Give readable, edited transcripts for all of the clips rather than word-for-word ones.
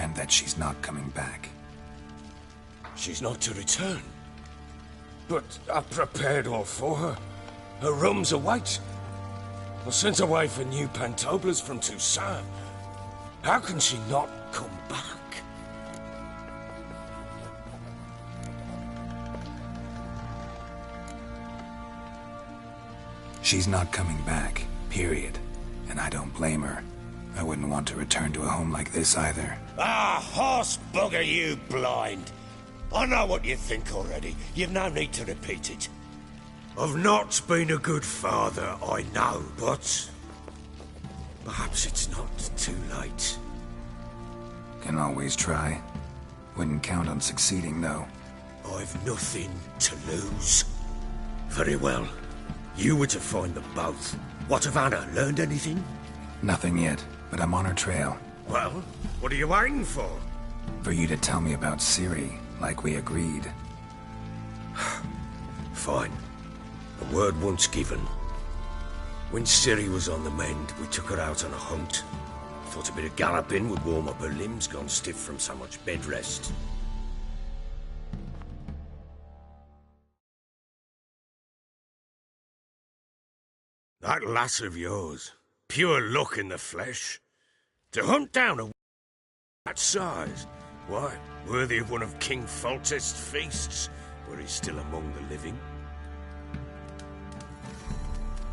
and that she's not coming back. She's not to return. But I prepared all for her. Her rooms await. I sent away for new pantoblas from Toussaint. How can she not come back? She's not coming back, period. And I don't blame her. I wouldn't want to return to a home like this either. Ah, horse bugger you, blind. I know what you think already. You've no need to repeat it. I've not been a good father, I know, but perhaps it's not too late. Can always try. Wouldn't count on succeeding, though. I've nothing to lose. Very well. You were to find them both. What of Anna? Learned anything? Nothing yet, but I'm on her trail. Well, what are you waiting for? For you to tell me about Ciri, like we agreed. Fine. A word once given. When Ciri was on the mend, we took her out on a hunt. Thought a bit of galloping would warm up her limbs, gone stiff from so much bed rest. That lass of yours, pure luck in the flesh. To hunt down a that size, why, worthy of one of King Foltest's feasts, where he's still among the living.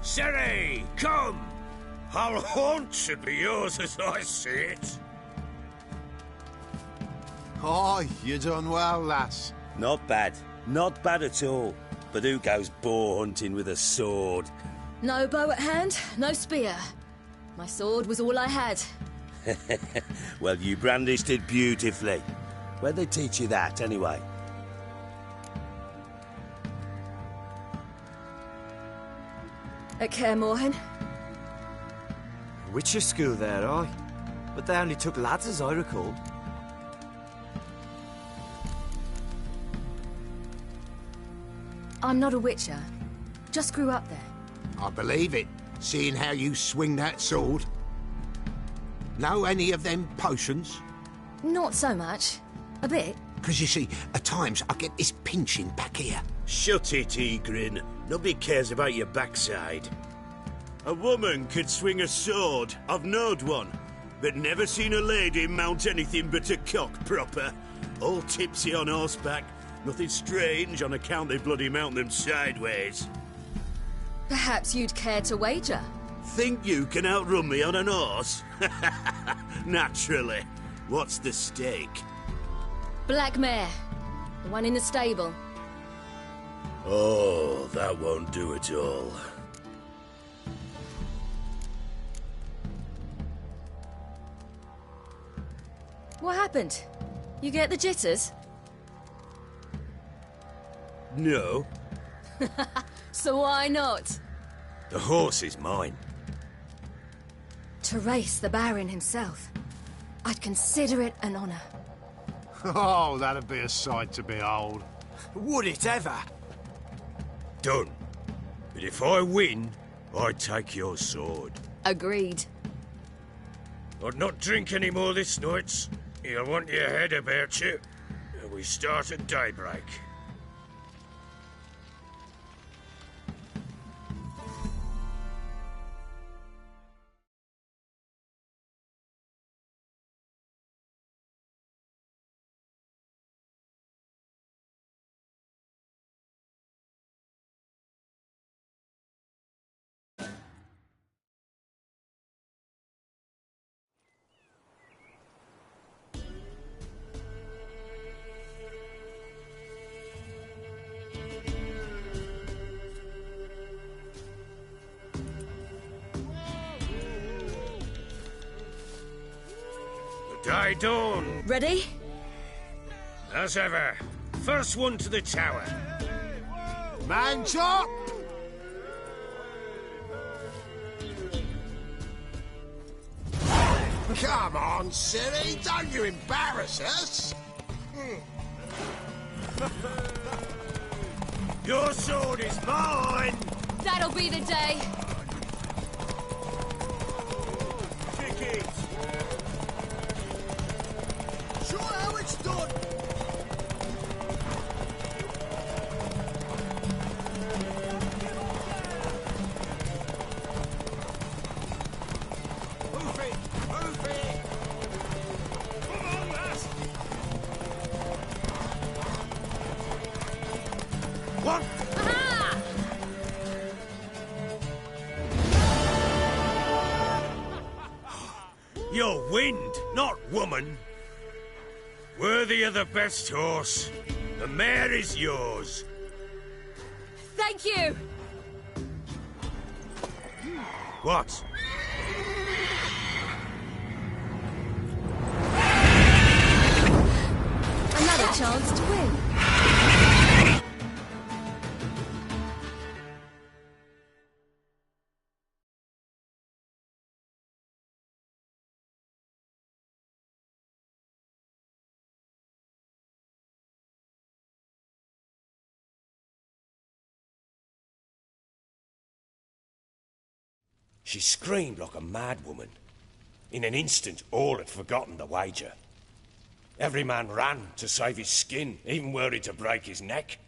Ciri, come! Our haunt should be yours as I see it. Oh, you done well, lass. Not bad. Not bad at all. But who goes boar hunting with a sword? No bow at hand, no spear. My sword was all I had. Well, you brandished it beautifully. Where'd they teach you that, anyway? At Kaer Morhen. Witcher school there, aye. But they only took lads, as I recall. I'm not a witcher. Just grew up there. I believe it, seeing how you swing that sword. Know any of them potions? Not so much. A bit. Because you see, at times I get this pinching back here. Shut it, Egrin. Nobody cares about your backside. A woman could swing a sword. I've knowed one. But never seen a lady mount anything but a cock proper. All tipsy on horseback. Nothing strange on account they bloody mount them sideways. Perhaps you'd care to wager? Think you can outrun me on an horse? Naturally. What's the stake? Black mare. The one in the stable. Oh, that won't do it all. What happened? You get the jitters? No. So why not? The horse is mine. To race the Baron himself. I'd consider it an honor. Oh, that'd be a sight to behold. Would it ever? Done. But if I win, I take your sword. Agreed. I'd not drink any more this night. You'll want your head about you. And we start at daybreak. Day dawn. Ready? As ever. First one to the tower. Man chop! Come on, Ciri, don't you embarrass us! Your sword is mine! That'll be the day. Move it! Move it! Come on, lass! What? You're wind, not woman. Worthy of the best horse. The mare is yours. Thank you! What? Another chance to win. She screamed like a mad woman. In an instant, all had forgotten the wager. Every man ran to save his skin, even were it to break his neck.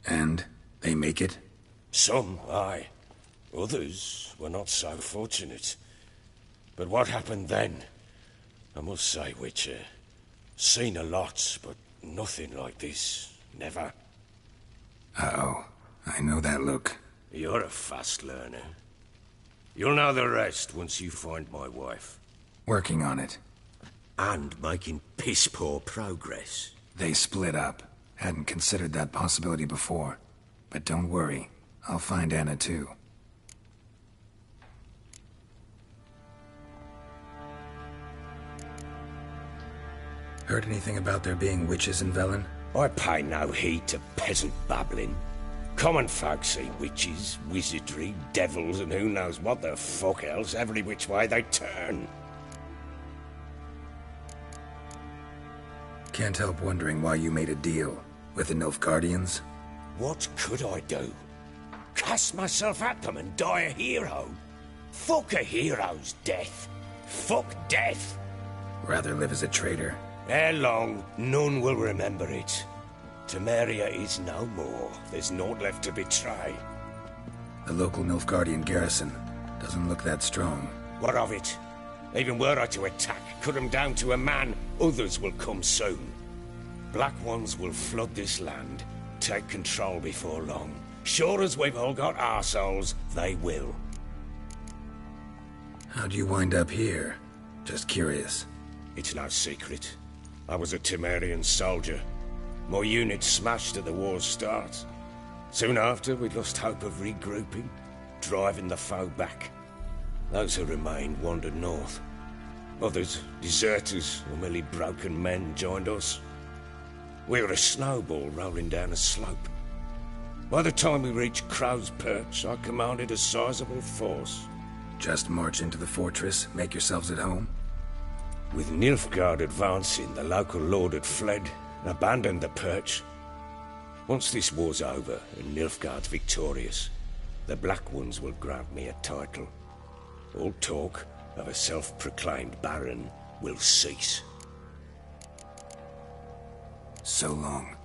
And they make it? Some, aye. Others were not so fortunate. But what happened then? I must say, Witcher, seen a lot, but nothing like this. Never. Uh-oh. I know that look. You're a fast learner. You'll know the rest once you find my wife. Working on it. And making piss-poor progress. They split up. Hadn't considered that possibility before. But don't worry. I'll find Anna too. Heard anything about there being witches in Velen? I pay no heed to peasant babbling. Common folk see witches, wizardry, devils, and who knows what the fuck else every which way they turn. Can't help wondering why you made a deal with the Nilfgaardians. What could I do? Cast myself at them and die a hero? Fuck a hero's death. Fuck death. Rather live as a traitor. Ere long, none will remember it. Temeria is no more. There's naught left to betray. The local Nilfgaardian garrison doesn't look that strong. What of it? Even were I to attack, cut them down to a man, others will come soon. Black Ones will flood this land, take control before long. Sure as we've all got arseholes, they will. How'd you wind up here? Just curious. It's no secret. I was a Temerian soldier. My unit smashed at the war's start. Soon after, we lost hope of regrouping, driving the foe back. Those who remained wandered north. Others, deserters or merely broken men, joined us. We were a snowball rolling down a slope. By the time we reached Crow's Perch, I commanded a sizable force. Just march into the fortress, make yourselves at home? With Nilfgaard advancing, the local lord had fled and abandoned the Perch. Once this war's over and Nilfgaard's victorious, the Black Ones will grant me a title. All talk of a self-proclaimed baron will cease. So long.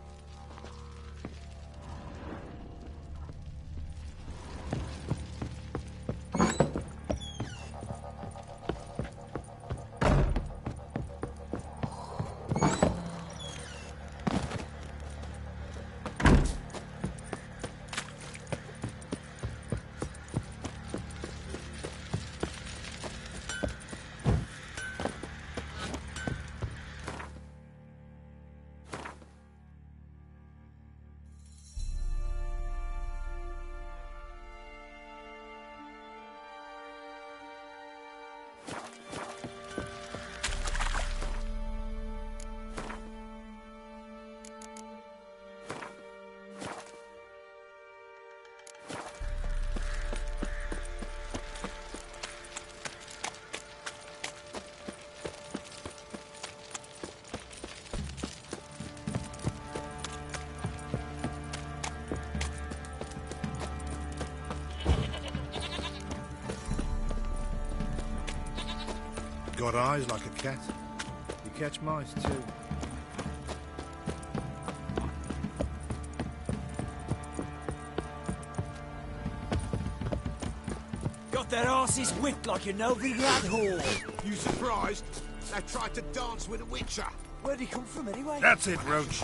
Got eyes like a cat. You catch mice too. their asses whipped like a Novi lad whore. You surprised? They tried to dance with a witcher. Where'd he come from anyway? That's it, Roach.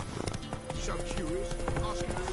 So curious. Ask him.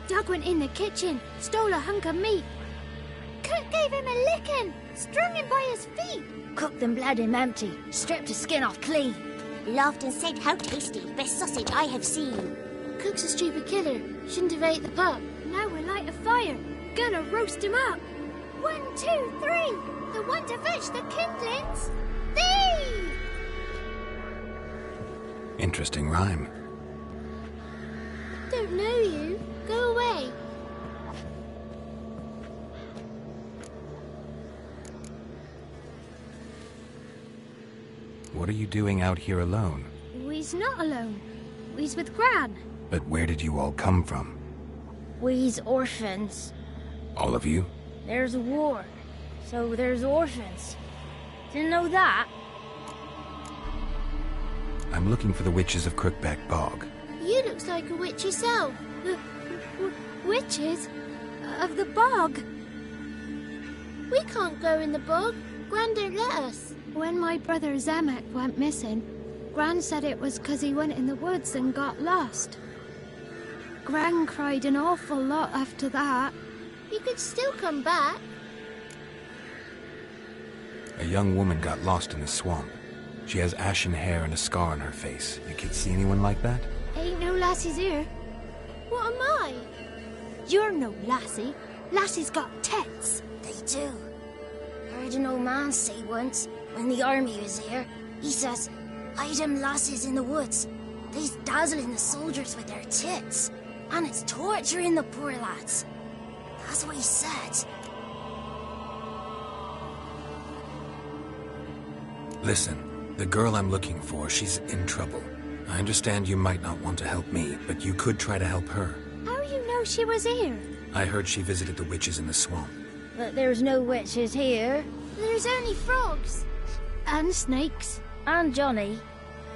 Doug went in the kitchen, stole a hunk of meat. Cook gave him a licking, strung him by his feet. Cooked and bled him empty, stripped his skin off clean. Laughed and said, how tasty, best sausage I have seen. Cook's a stupid killer, shouldn't have ate the pup. Now we'll light a fire, gonna roast him up. 1, 2, 3, the one to fetch the kindlings. Thee! Interesting rhyme. Don't know you. Go away. What are you doing out here alone? We's not alone. We's with Gran. But where did you all come from? We's orphans. All of you? There's a war, so there's orphans. Didn't know that? I'm looking for the witches of Crookback Bog. You looks like a witch yourself. Witches? Of the bog? We can't go in the bog. Gran don't let us. When my brother Zemek went missing, Gran said it was 'cause he went in the woods and got lost. Gran cried an awful lot after that. He could still come back. A young woman got lost in the swamp. She has ashen hair and a scar on her face. You kids see anyone like that? Ain't no lassies here. What am I? You're no lassie. Lassies got tits. They do. Heard an old man say once, when the army was here, he says, "Hide them lasses in the woods. They's dazzling the soldiers with their tits. And it's torturing the poor lads." That's what he said. Listen, the girl I'm looking for, she's in trouble. I understand you might not want to help me, but you could try to help her. How you know she was here? I heard she visited the witches in the swamp. But there's no witches here. There's only frogs. And snakes. And Johnny.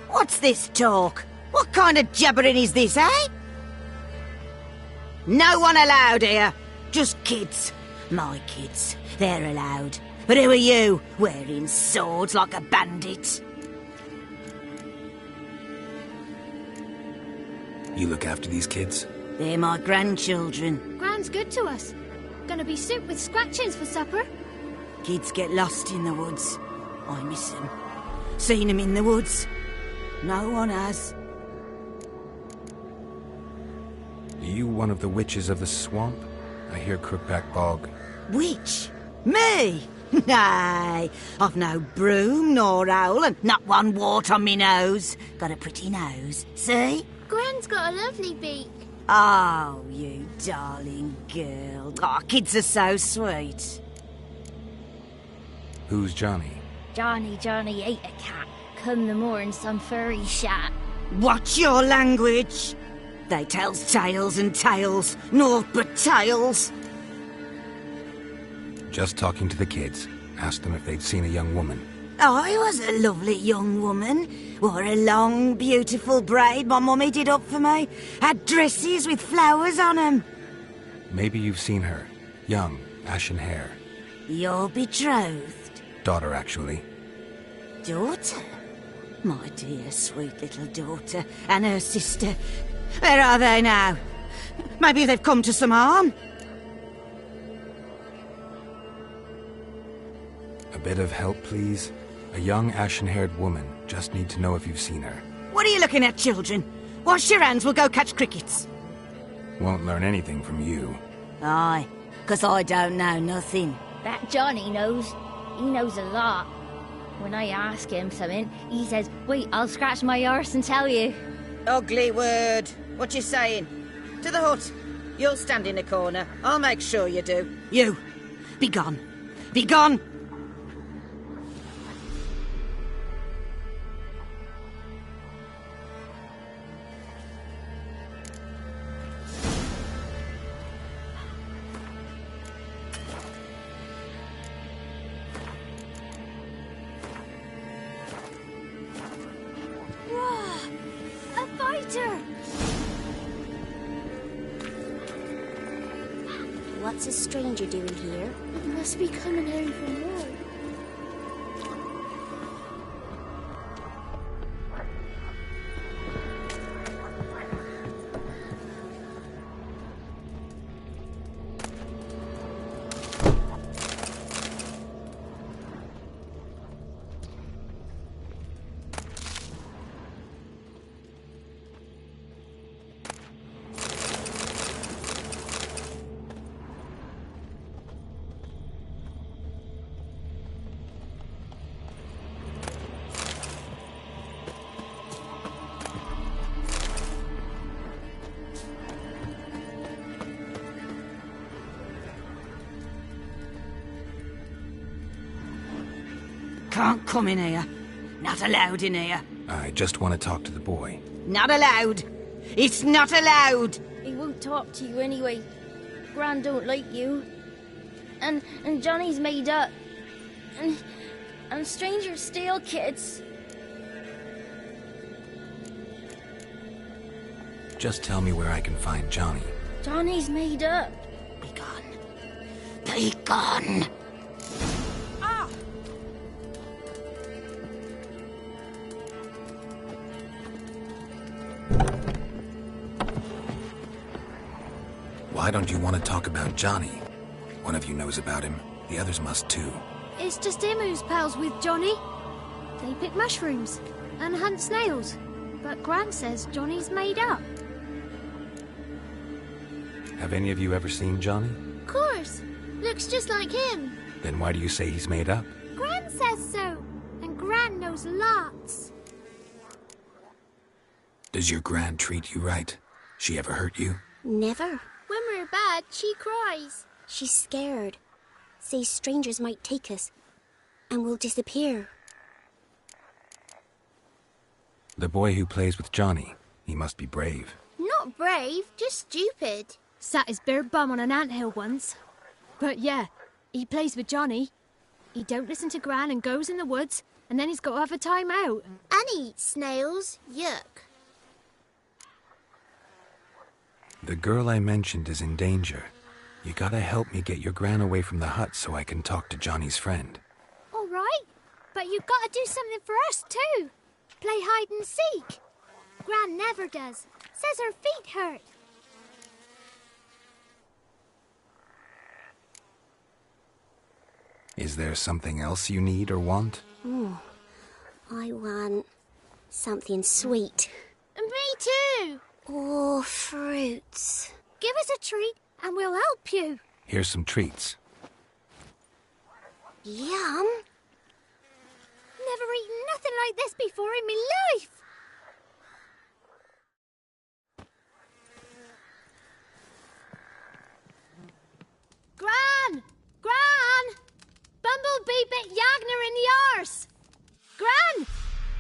What's this talk? What kind of jabbering is this, eh? No one allowed here. Just kids. My kids. They're allowed. But who are you, wearing swords like a bandit? You look after these kids? They're my grandchildren. Gran's good to us. Gonna be soup with scratchings for supper. Kids get lost in the woods. I miss them. Seen them in the woods. No one has. Are you one of the witches of the swamp? I hear Crookback Bog. Witch? Me? Nay, I've no broom nor owl and not one wart on me nose. Got a pretty nose, see? Gran's got a lovely beak. Oh, you darling girl. Oh, kids are so sweet. Who's Johnny? Johnny ate a cat. Come the morn some furry shat. Watch your language. They tells tales and tales, naught but tales. Just talking to the kids. Asked them if they'd seen a young woman. I was a lovely young woman. Wore a long, beautiful braid my mummy did up for me. Had dresses with flowers on 'em. Maybe you've seen her. Young, ashen hair. You're betrothed. Daughter, actually. Daughter? My dear, sweet little daughter. And her sister. Where are they now? Maybe they've come to some harm. A bit of help, please? A young, ashen-haired woman. Just need to know if you've seen her. What are you looking at, children? Wash your hands, we'll go catch crickets. Won't learn anything from you. Aye, 'cause I don't know nothing. That Johnny knows. He knows a lot. When I ask him something, he says, "Wait, I'll scratch my arse and tell you." Ugly word. What you saying? To the hut. You'll stand in a corner. I'll make sure you do. You, be gone. Be gone! A fighter! What's a stranger doing here? It must be coming home from war. can't come in here. Not allowed in here. I just want to talk to the boy. Not allowed. It's not allowed. He won't talk to you anyway. Gran don't like you. And Johnny's made up. And strangers steal kids. Just tell me where I can find Johnny. Johnny's made up. Be gone. Be gone. Ah! Why don't you want to talk about Johnny? One of you knows about him. The others must too. It's just him who's pals with Johnny. They pick mushrooms and hunt snails. But Gran says Johnny's made up. Have any of you ever seen Johnny? Of course. Looks just like him. Then why do you say he's made up? Gran says so. And Gran knows lots. Does your Gran treat you right? She ever hurt you? Never. When we're bad, she cries. She's scared. Says strangers might take us. And we'll disappear. The boy who plays with Johnny, he must be brave. Not brave, just stupid. Sat his bare bum on an anthill once. But yeah, he plays with Johnny. He don't listen to Gran and goes in the woods, and then he's got to have a time out. And he eats snails. Yuck. The girl I mentioned is in danger. You gotta help me get your Gran away from the hut so I can talk to Johnny's friend. All right, but you've got to do something for us too. Play hide and seek. Gran never does. Says her feet hurt. Is there something else you need or want? I want something sweet. And me too. Oh, fruits. Give us a treat and we'll help you. Here's some treats. Yum. Never eaten nothing like this before in my life. Gran! Gran! Bumblebee bit Yagner in the arse. Gran!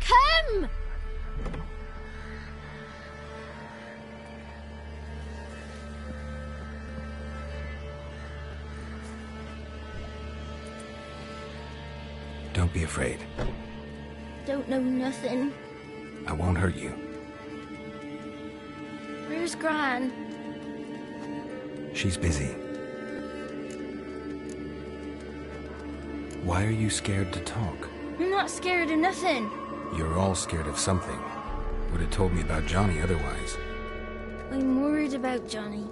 Come! Don't be afraid. Don't know nothing. I won't hurt you. Where's Gran? She's busy. Why are you scared to talk? I'm not scared of nothing. You're all scared of something. Would have told me about Johnny otherwise. I'm worried about Johnny.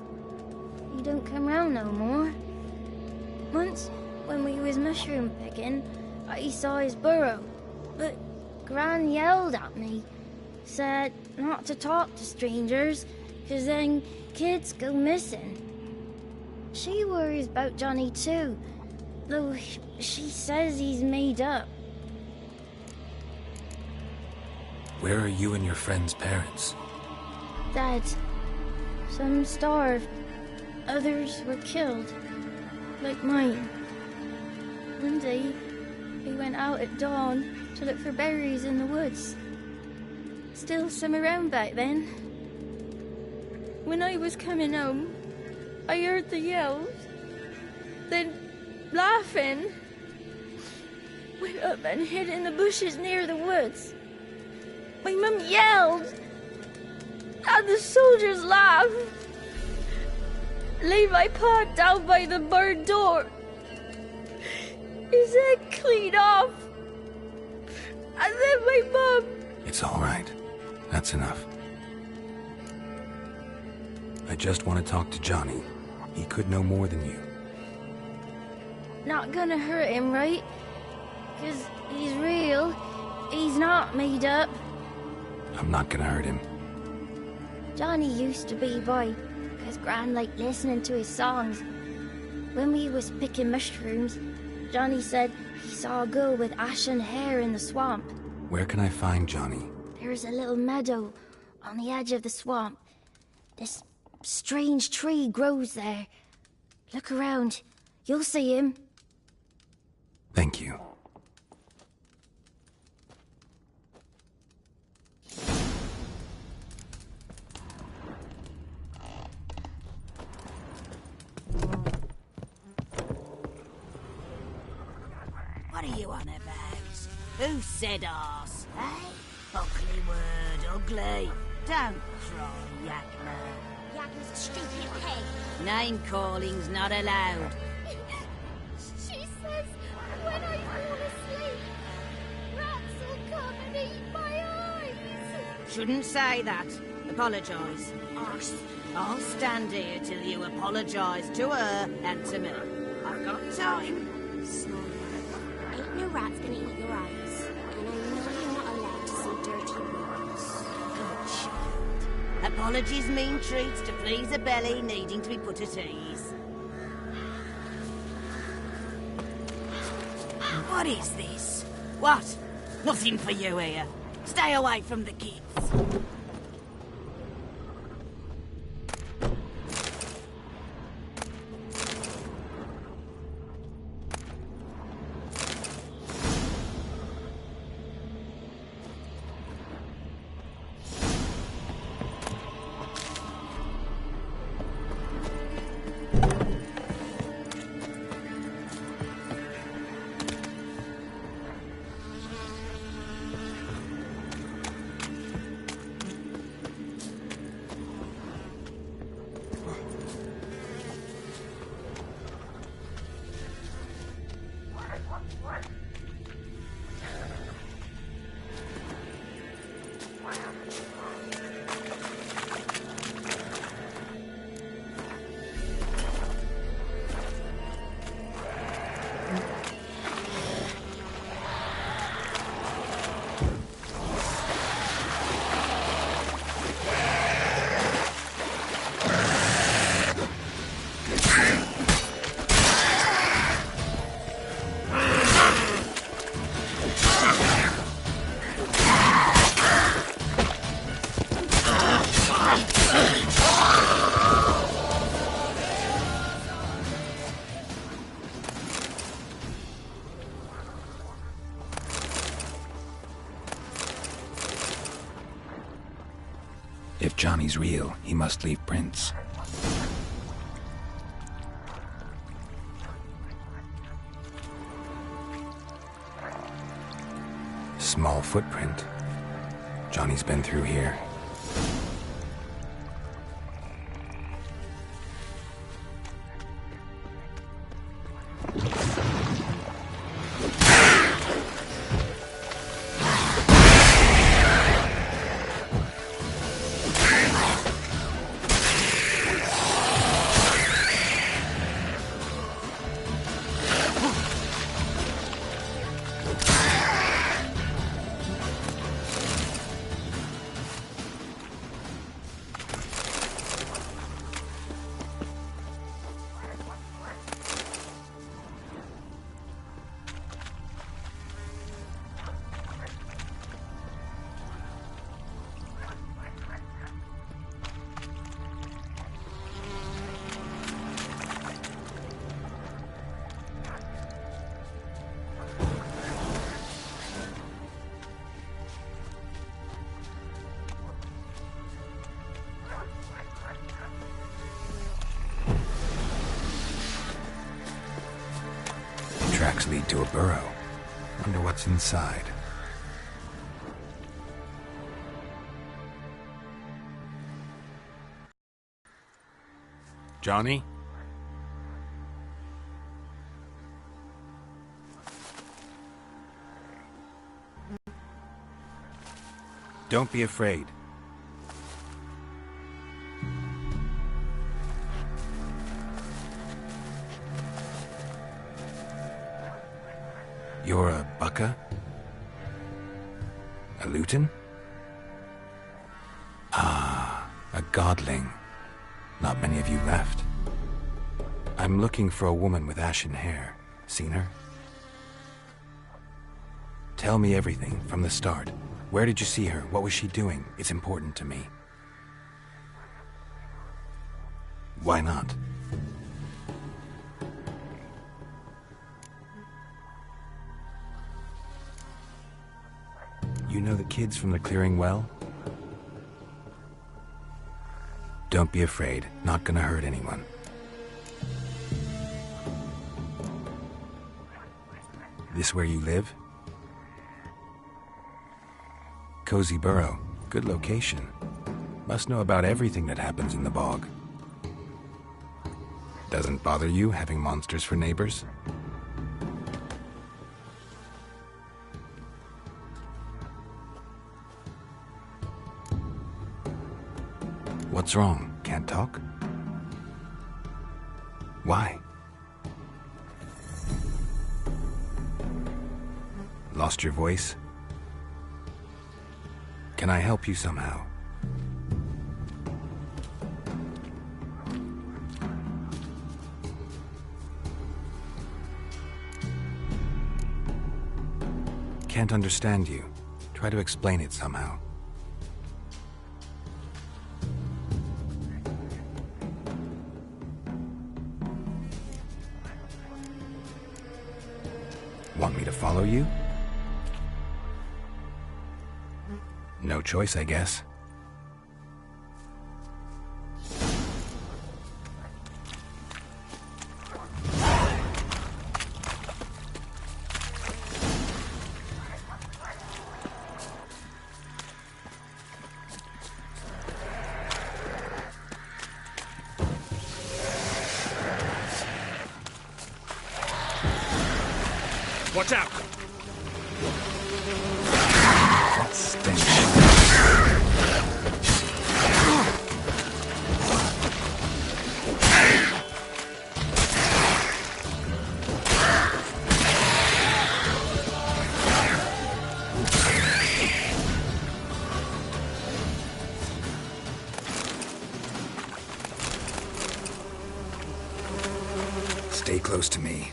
He don't come round no more. Once, when we was mushroom picking, I saw his burrow. But Gran yelled at me. Said not to talk to strangers, 'cause then kids go missing. She worries about Johnny too, though she says he's made up. Where are you and your friend's parents? Dad, some starved, others were killed, like mine. One day, we went out at dawn to look for berries in the woods. Still some around back then. When I was coming home, I heard the yells. Then, laughing, went up and hid in the bushes near the woods. My mum yelled, and the soldiers laughed. Laid my pa down by the barn door. His head clean off. And then my mum... It's all right. That's enough. I just want to talk to Johnny. He could know more than you. Not gonna hurt him, right? 'Cause he's real. He's not made up. I'm not gonna hurt him. Johnny used to be boy, 'cause Gran liked listening to his songs. When we was picking mushrooms, Johnny said he saw a girl with ashen hair in the swamp. Where can I find Johnny? There's a little meadow on the edge of the swamp. This strange tree grows there. Look around. You'll see him. Thank you. What are you on about? Who said arse, eh? Ugly word, ugly. Don't cry, Yakma. Yakma's a stupid pig. Name calling's not allowed. She says when I fall asleep, rats will come and eat my eyes. Shouldn't say that. Apologise. Arse. I'll stand here till you apologise to her and to me. I've got time. Small. Ain't no rat's gonna eat your eyes. And I know you're not allowed to say dirty words. Good child. Apologies mean treats to please a belly needing to be put at ease. What is this? What? Nothing for you here. Stay away from the kids. If Johnny's real, he must leave prints. Small footprint. Johnny's been through here. Tracks lead to a burrow. Wonder what's inside. Johnny? Don't be afraid. You're a Bucka? A Luton? Ah, a godling. Not many of you left. I'm looking for a woman with ashen hair. Seen her? Tell me everything from the start. Where did you see her? What was she doing? It's important to me. Why not? You know the kids from the clearing well? Don't be afraid. Not gonna hurt anyone. This where you live? Cozy Burrow. Good location. Must know about everything that happens in the bog. Doesn't bother you having monsters for neighbors? What's wrong? Can't talk? Why? Lost your voice? Can I help you somehow? Can't understand you. Try to explain it somehow. Want me to follow you? No choice, I guess. Watch out! That stinks. Stay close to me.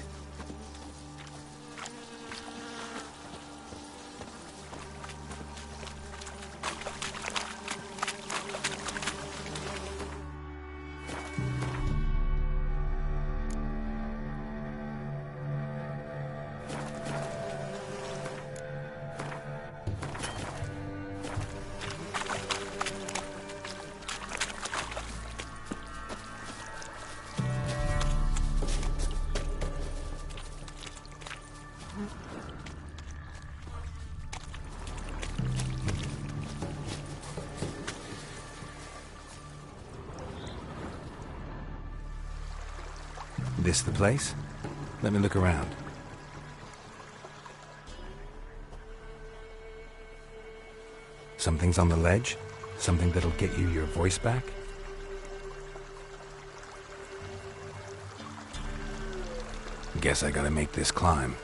This the place? Let me look around. Something's on the ledge? Something that'll get you your voice back? Guess I gotta make this climb.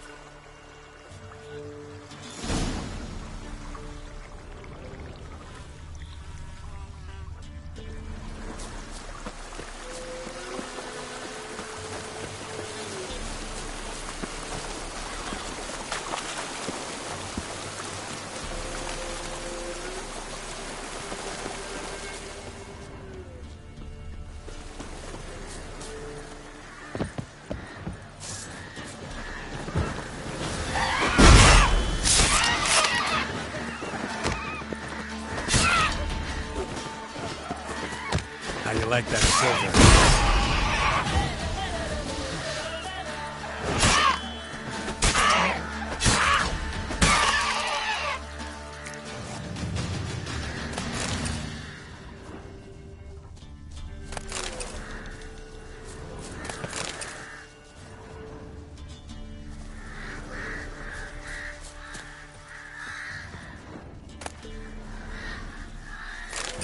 How you like that silver?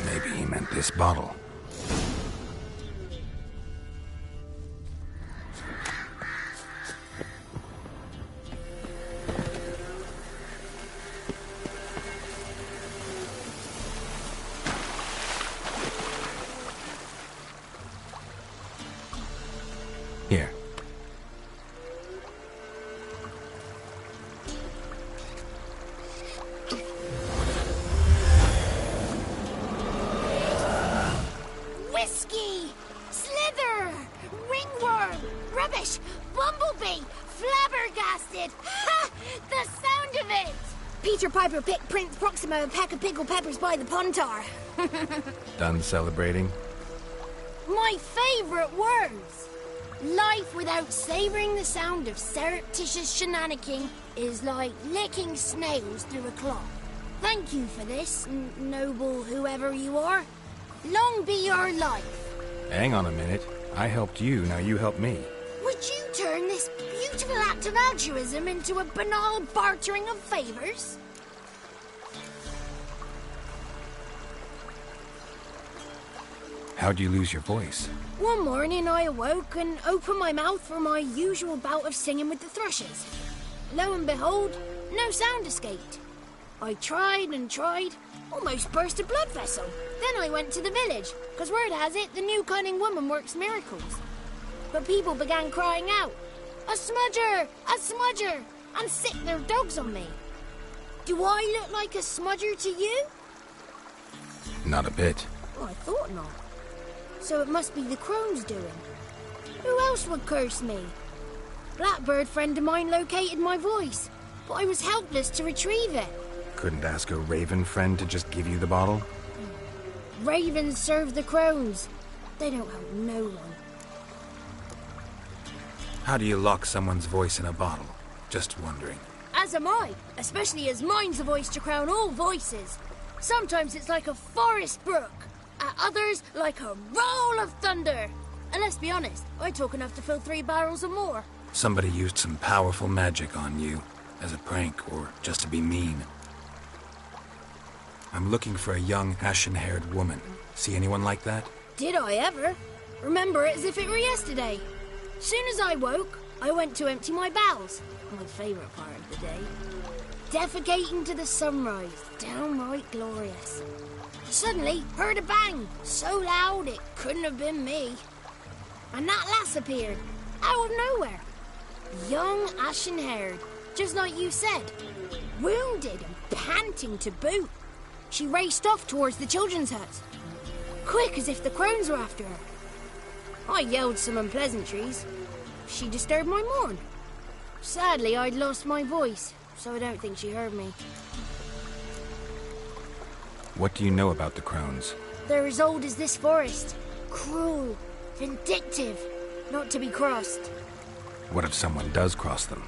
Maybe he meant this bottle. Here. Whiskey! Slither! Ringworm! Rubbish! Bumblebee! Flabbergasted! Ha! The sound of it! Peter Piper picked Prince Proxima a pack of pickled peppers by the puntar. Done celebrating? My favourite words! Life without savouring the sound of surreptitious shenanigans is like licking snails through a cloth. Thank you for this, noble whoever you are. Long be your life. Hang on a minute. I helped you, now you help me. Would you turn this beautiful act of altruism into a banal bartering of favors? How'd you lose your voice? One morning I awoke and opened my mouth for my usual bout of singing with the thrushes. Lo and behold, no sound escaped. I tried and tried, almost burst a blood vessel. Then I went to the village, because word has it the new cunning woman works miracles. But people began crying out, "A smudger! A smudger!" and sick their dogs on me. Do I look like a smudger to you? Not a bit. Oh, I thought not. So it must be the crone's doing. Who else would curse me? Blackbird friend of mine located my voice, but I was helpless to retrieve it. Couldn't ask a raven friend to just give you the bottle? Ravens serve the crones. They don't help no one. How do you lock someone's voice in a bottle? Just wondering. As am I, especially as mine's the voice to crown all voices. Sometimes it's like a forest brook, at others like a roll of thunder. And let's be honest, I talk enough to fill 3 barrels or more. Somebody used some powerful magic on you, as a prank or just to be mean. I'm looking for a young, ashen-haired woman. See anyone like that? Did I ever? Remember it as if it were yesterday. Soon as I woke, I went to empty my bowels. My favourite part of the day. Defecating to the sunrise. Downright glorious. Suddenly, heard a bang. So loud it couldn't have been me. And that lass appeared. Out of nowhere. Young, ashen-haired. Just like you said. Wounded and panting to boot. She raced off towards the children's hut. Quick as if the crones were after her. I yelled some unpleasantries. She disturbed my morn. Sadly, I'd lost my voice, so I don't think she heard me. What do you know about the crones? They're as old as this forest. Cruel, vindictive, not to be crossed. What if someone does cross them?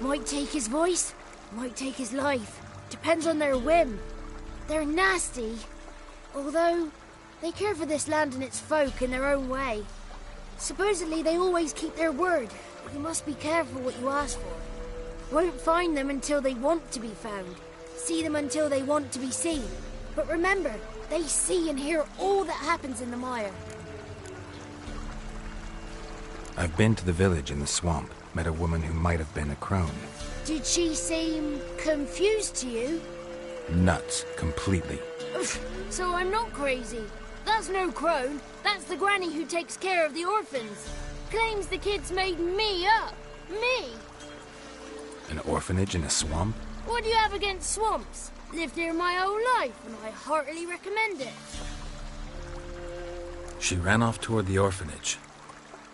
Might take his voice, might take his life. Depends on their whim. They're nasty, although they care for this land and its folk in their own way. Supposedly they always keep their word, but you must be careful what you ask for. Won't find them until they want to be found. See them until they want to be seen. But remember, they see and hear all that happens in the mire. I've been to the village in the swamp, met a woman who might have been a crone. Did she seem confused to you? Nuts, completely. So I'm not crazy. That's no crone. That's the granny who takes care of the orphans. Claims the kids made me up. Me! An orphanage in a swamp? What do you have against swamps? Lived here my whole life, and I heartily recommend it. She ran off toward the orphanage.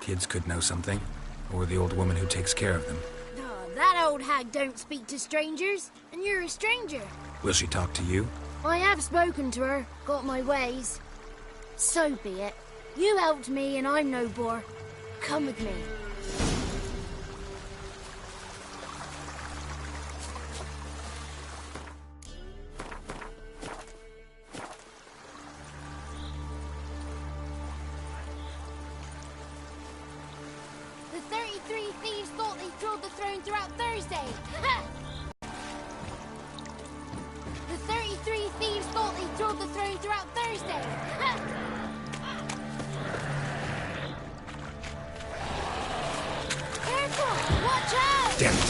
Kids could know something, or the old woman who takes care of them. Oh, that old hag don't speak to strangers, and you're a stranger. Will she talk to you? I have spoken to her, got my ways. So be it. You helped me, and I'm no bore. Come with me. The 33 thieves thought they thrilled the throne throughout Thursday. Ha! The 33 thieves thought they thrilled the throne throughout Thursday. Ha! Careful! Watch out! Damn it!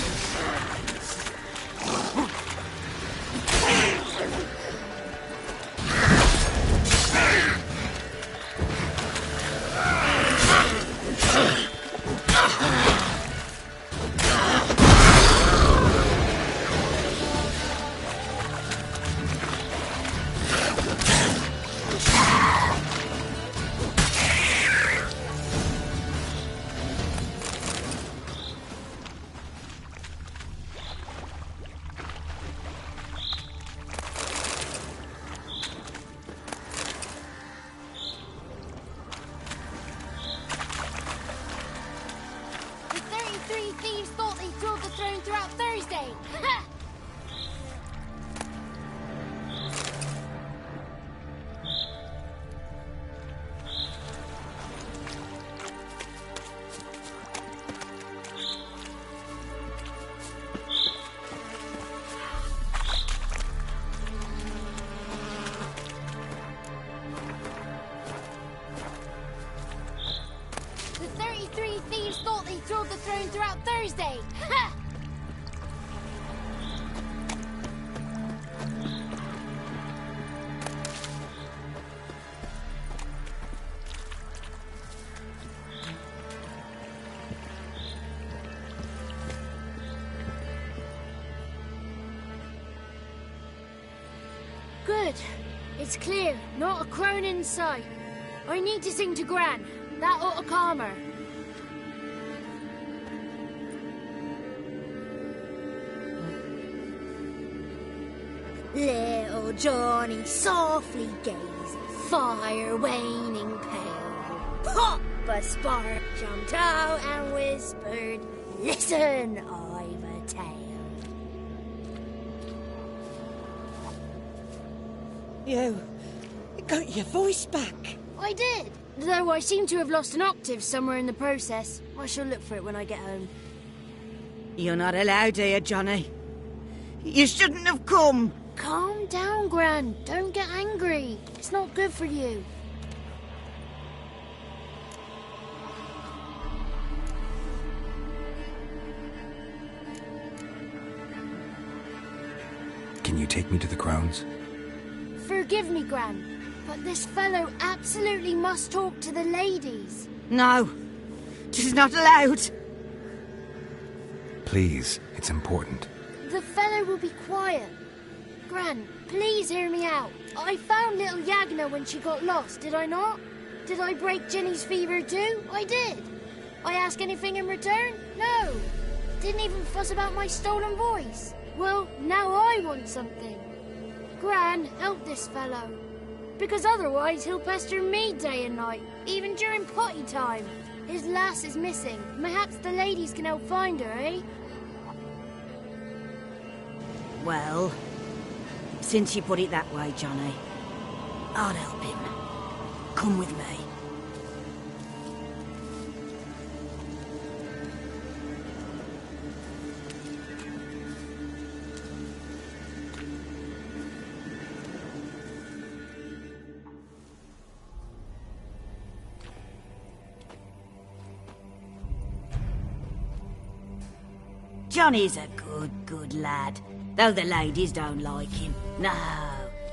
Good. It's clear. Not a crone in sight. I need to sing to Gran. That ought to calm her. Little Johnny softly gazing, fire waning pale. Pop! A spark jumped out and whispered, "Listen, I've a tale." You got your voice back. I did. Though I seem to have lost an octave somewhere in the process. I shall look for it when I get home. You're not allowed here, Johnny. You shouldn't have come. Calm down, Gran. Don't get angry. It's not good for you. Can you take me to the Crones? Forgive me, Gran, but this fellow absolutely must talk to the ladies. No, she's not allowed. Please, it's important. The fellow will be quiet. Gran, please hear me out. I found little Yagna when she got lost, did I not? Did I break Ginny's fever too? I did. I ask anything in return? No. Didn't even fuss about my stolen voice. Well, now I want something. Gran, help this fellow. Because otherwise he'll pester me day and night, even during potty time. His lass is missing. Perhaps the ladies can help find her, eh? Well, since you put it that way, Johnny, I'll help him. Come with me. Johnny's a good lad, though the ladies don't like him. No,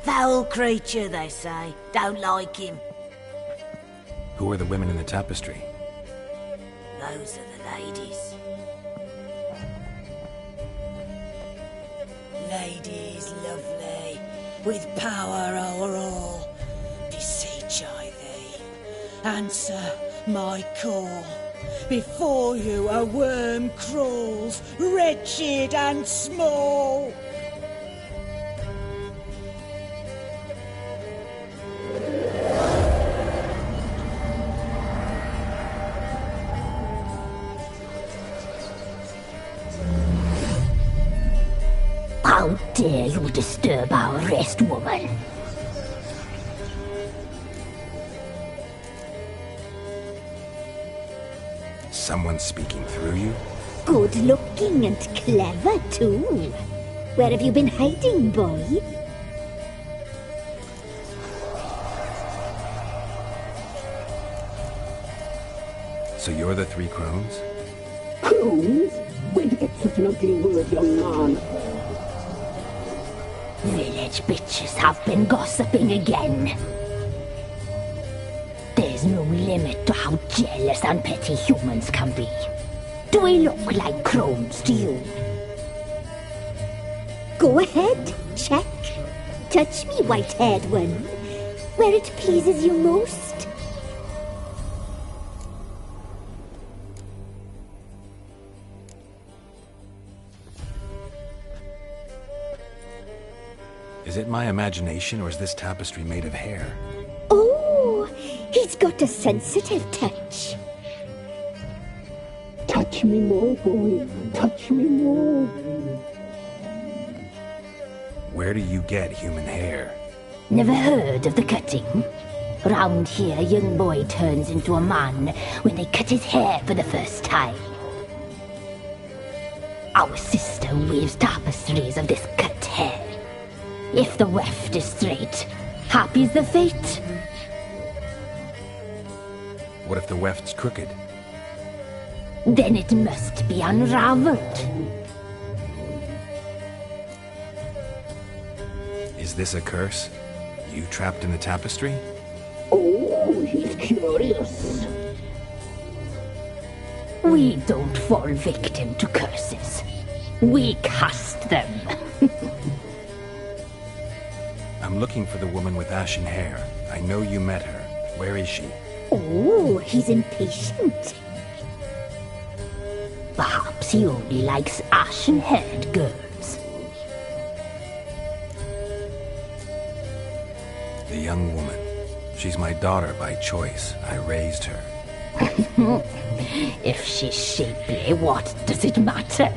foul creature, they say. Don't like him. Who are the women in the tapestry? Those are the ladies. Ladies lovely, with power o'er all. Beseech I thee, answer my call. Before you a worm crawls, wretched and small. How dare you disturb our rest, woman? Someone speaking through you? Good looking and clever, too. Where have you been hiding, boy? So you're the three crones? Crones? Where'd you get such an ugly word, young man? Village bitches have been gossiping again. There's no limit to how jealous and petty humans can be. Do we look like crones to you? Go ahead, check. Touch me, white-haired one, where it pleases you most. Is it my imagination, or is this tapestry made of hair? Oh, he's got a sensitive touch. Touch me more, boy. Touch me more. Where do you get human hair? Never heard of the cutting? Round here, a young boy turns into a man when they cut his hair for the first time. Our sister weaves tapestries of this cut hair. If the weft is straight, happy's the fate. What if the weft's crooked? Then it must be unraveled. Is this a curse? You trapped in the tapestry? Oh, he's curious. We don't fall victim to curses. We cast them. I'm looking for the woman with ashen hair. I know you met her. Where is she? Oh, he's impatient. Perhaps he only likes ashen-haired girls. The young woman. She's my daughter by choice. I raised her. If she's shapely, what does it matter?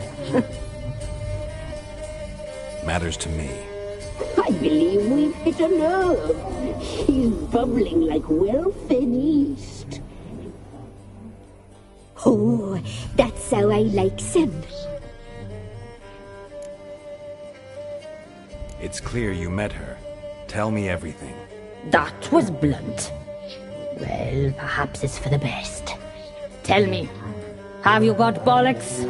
Matters to me. I believe we've hit a nerve. She's bubbling like well-fed yeast. Oh, that's how I likes him. It's clear you met her. Tell me everything. That was blunt. Well, perhaps it's for the best. Tell me, have you got bollocks?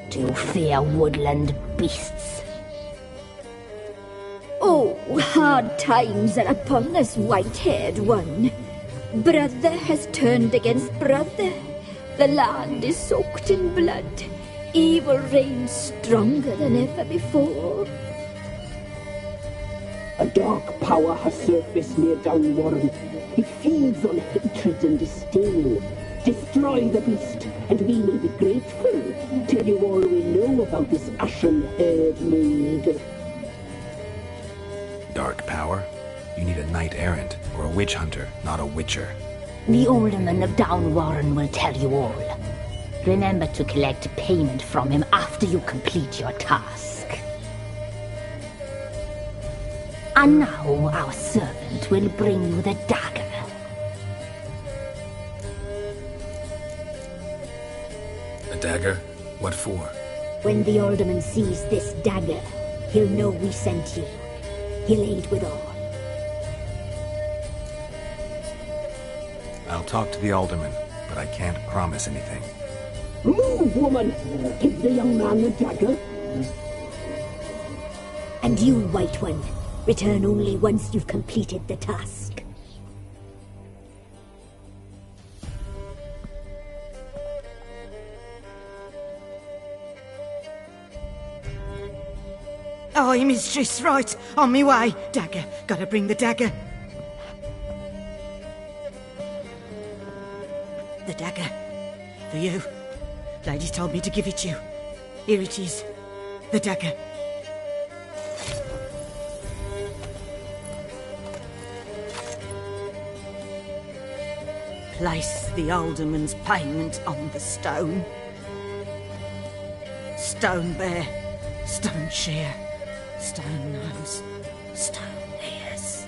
Do you fear woodland beasts? Oh, hard times are upon this white-haired one. Brother has turned against brother. The land is soaked in blood. Evil reigns stronger than ever before. A dark power has surfaced near Downwarren. It feeds on hatred and disdain. Destroy the beast, and we will be grateful. Tell you all we know about this ashen-haired maid. Dark power? You need a knight-errant or a witch hunter, not a witcher. The alderman of Downwarren will tell you all. Remember to collect payment from him after you complete your task. And now our servant will bring you the dagger. A dagger? What for? When the alderman sees this dagger, he'll know we sent you. He'll aid with all. I'll talk to the alderman, but I can't promise anything. Move, woman! Give the young man the dagger. And you, White One, return only once you've completed the task. Aye, mistress, right. On me way. Dagger. Gotta bring the dagger. The dagger. For you. Lady told me to give it you. Here it is. The dagger. Place the alderman's payment on the stone. Stone bear. Stone shear. Stone nose, stone ears.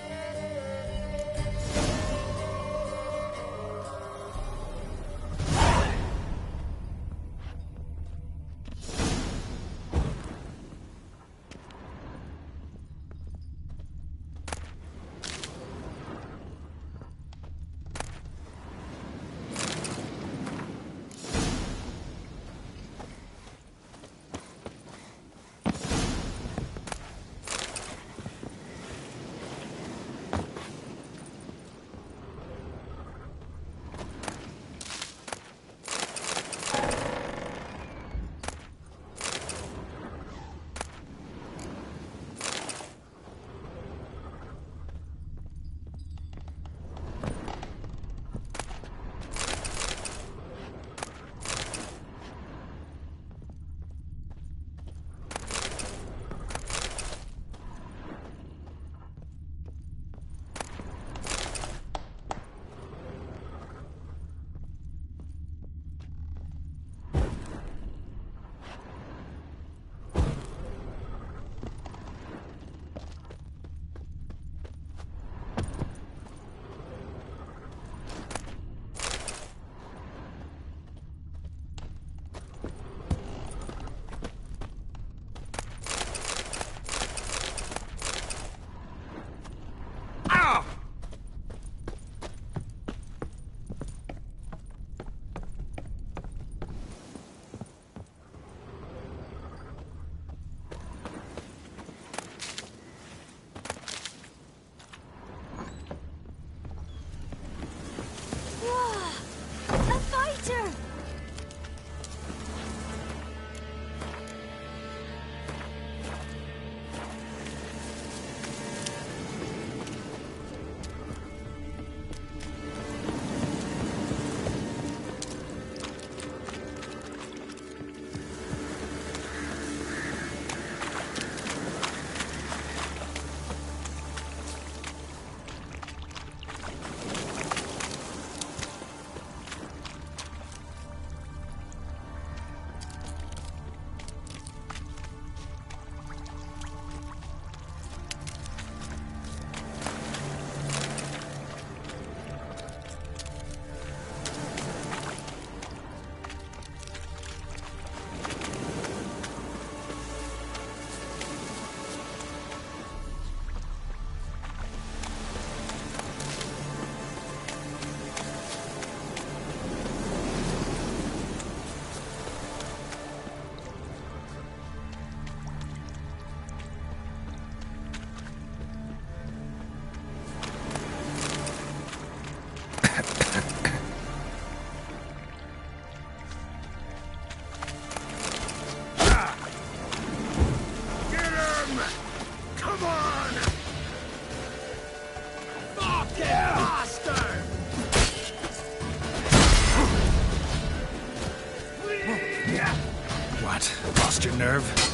lost your nerve?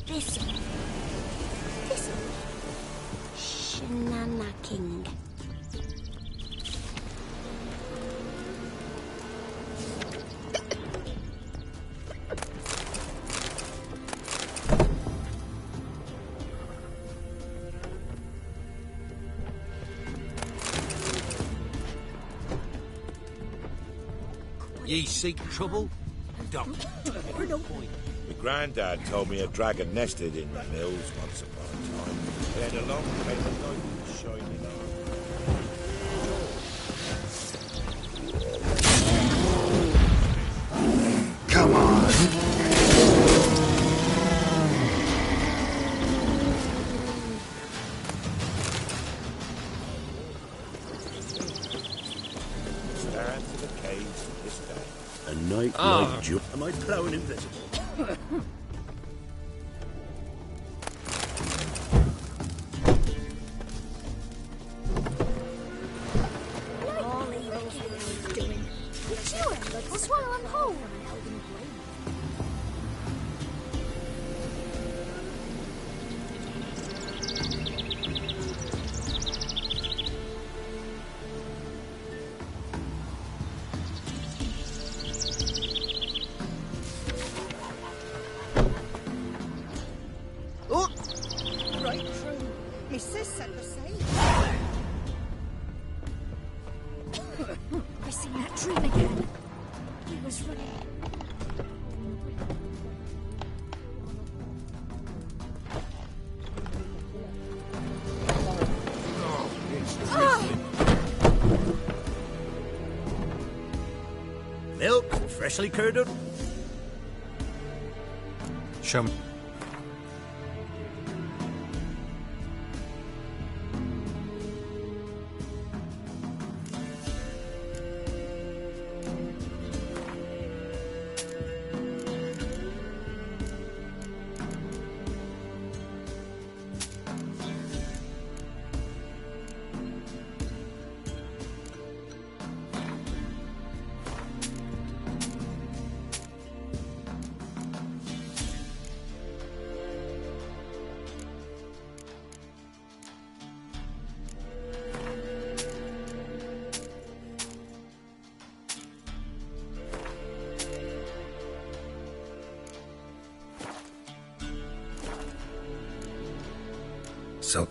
Listen. Listen. Shanana King. Ye seek trouble? Don't. My granddad told me a dragon nested in the mills once upon a time. It had a long tail of light with shining eyes. Come on! Stands in the caves to this day. A night like Joe. Am I ploughing invisible? All evil things doing. You chew him, but we'll swallow him whole. Oh! Right true. My sis said the same. I seen that dream again. He was running. Milk, freshly curdled. Show me. So...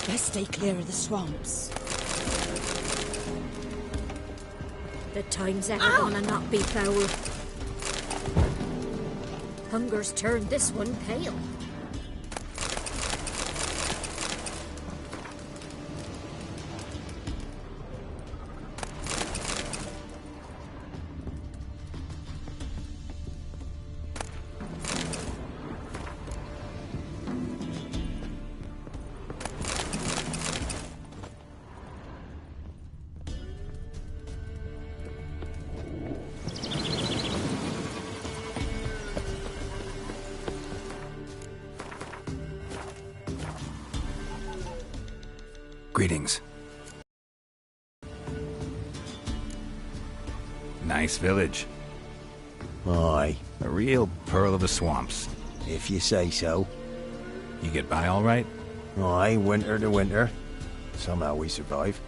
Best stay clear of the swamps. The time's ever gonna not be foul. Hunger's turned this one pale. Greetings. Nice village. Aye. A real pearl of the swamps. If you say so. You get by all right? Aye, winter to winter. Somehow we survive.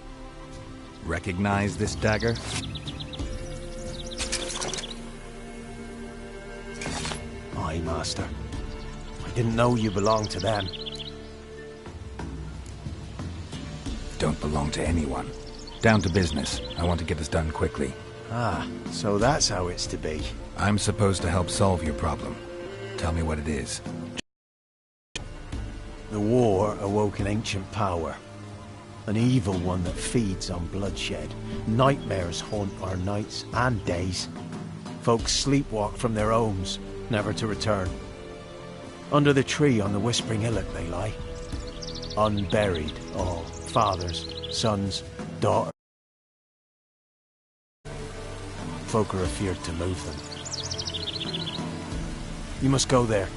Recognize this dagger? Aye, master. I didn't know you belonged to them. Don't belong to anyone. Down to business. I want to get this done quickly. Ah, so that's how it's to be. I'm supposed to help solve your problem. Tell me what it is. The war awoke an ancient power. An evil one that feeds on bloodshed. Nightmares haunt our nights and days. Folks sleepwalk from their homes, never to return. Under the tree on the Whispering Hillock they lie. Unburied, all. Fathers, sons, daughters. Folk are afeard to move them. You must go there.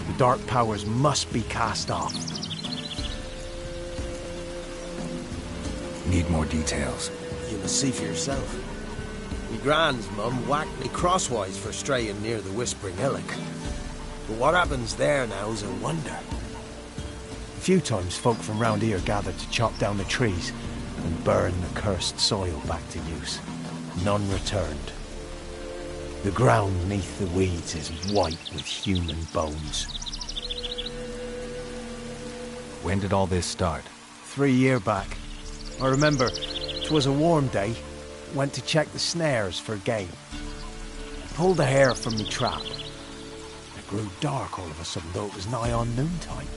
The dark powers must be cast off. Need more details. You must see for yourself. Me grand's mum whacked me crosswise for straying near the Whispering Hillock. But what happens there now is a wonder. A few times folk from round here gathered to chop down the trees and burn the cursed soil back to use. None returned. The ground neath the weeds is white with human bones. When did all this start? 3 years back. I remember 'twas a warm day. Went to check the snares for game. Pulled a hare from me trap. It grew dark all of a sudden, though it was nigh on noontime.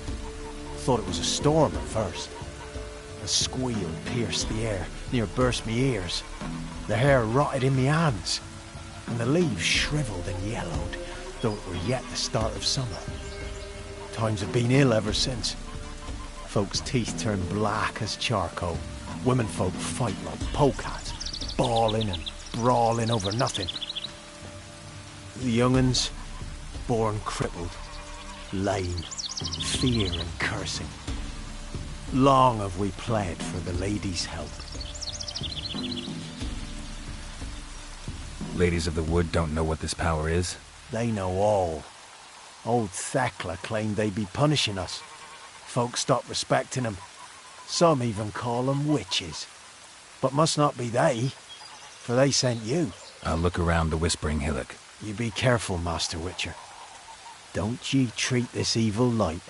Thought it was a storm at first. A squeal pierced the air, near burst me ears. The hair rotted in me hands, and the leaves shriveled and yellowed, though it were yet the start of summer. Times have been ill ever since. Folks' teeth turn black as charcoal. Women folk fight like polecats, bawling and brawling over nothing. The young'uns, born crippled, lame, fear and cursing. Long have we pled for the lady's help. Ladies of the Wood don't know what this power is? They know all. Old Thekla claimed they'd be punishing us. Folks stopped respecting them. Some even call them witches. But must not be they, for they sent you. I'll look around the Whispering Hillock. You be careful, Master Witcher. Don't ye treat this evil light